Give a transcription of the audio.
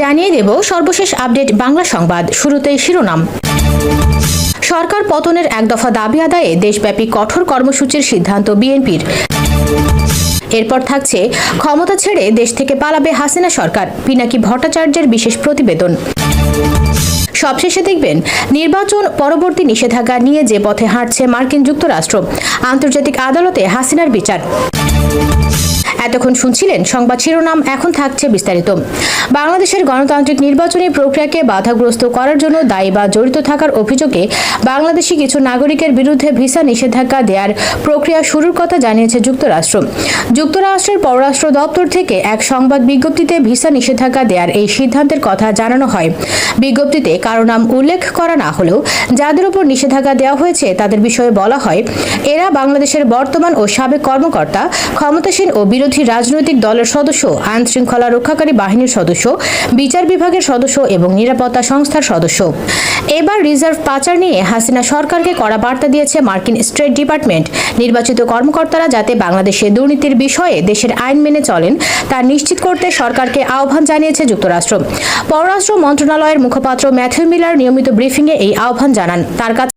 জানিয়ে দেব সর্বশেষ আপডেট বাংলা সংবাদ। শুরুতেই শিরোনাম। সরকার পতনের এক দফা দাবি আদায়ে দেশব্যাপী কঠোর কর্মসূচির সিদ্ধান্ত বিএনপির। এরপর থাকছে ক্ষমতা ছেড়ে দেশ থেকে পালাবে হাসিনা সরকার, পিনাকি ভট্টাচার্যের বিশেষ প্রতিবেদন। সবশেষে দেখবেন নির্বাচন পরবর্তী নিষেধাজ্ঞা নিয়ে যে পথে হাঁটছে মার্কিন যুক্তরাষ্ট্র, আন্তর্জাতিক আদালতে হাসিনার বিচার। এতক্ষণ শুনছিলেন সংবাদ শিরোনাম, এখন থাকছে বিস্তারিত। বাংলাদেশের গণতান্ত্রিক নির্বাচনী প্রক্রিয়াকে বাধাগ্রস্ত করার জন্য দায়ী বা জড়িত থাকার অভিযোগে বাংলাদেশি কিছু নাগরিকের বিরুদ্ধে ভিসা নিষেধাজ্ঞা দেওয়ার প্রক্রিয়া শুরুর কথা জানিয়েছে যুক্তরাষ্ট্র। যুক্তরাষ্ট্রের পররাষ্ট্র দপ্তর থেকে এক সংবাদ বিজ্ঞপ্তিতে ভিসা নিষেধাজ্ঞা দেওয়ার এই সিদ্ধান্তের কথা জানানো হয়। বিজ্ঞপ্তিতে কারো নাম উল্লেখ করা না হলেও যাদের উপর নিষেধাজ্ঞা দেওয়া হয়েছে তাদের বিষয়ে বলা হয়, এরা বাংলাদেশের বর্তমান ও সাবেক কর্মকর্তা, ক্ষমতাসীন ও বিরোধী রাজনৈতিক দলের সদস্য, আইন শৃঙ্খলা রক্ষাকারী বাহিনীর সদস্য, বিচার বিভাগের সদস্য এবং নিরাপত্তা সংস্থার সদস্য। এবার রিজার্ভ পাচার নিয়ে হাসিনা সরকারকে কড়া বার্তা দিয়েছে মার্কিন স্টেট ডিপার্টমেন্ট। নির্বাচিত কর্মকর্তারা যাতে বাংলাদেশে দুর্নীতির বিষয়ে দেশের আইন মেনে চলেন তা নিশ্চিত করতে সরকারকে আহ্বান জানিয়েছে যুক্তরাষ্ট্র। পররাষ্ট্র মন্ত্রণালয়ের মুখপাত্র ম্যাথিউ মিলার নিয়মিত ব্রিফিংয়ে এই আহ্বান জানান। তার কাছে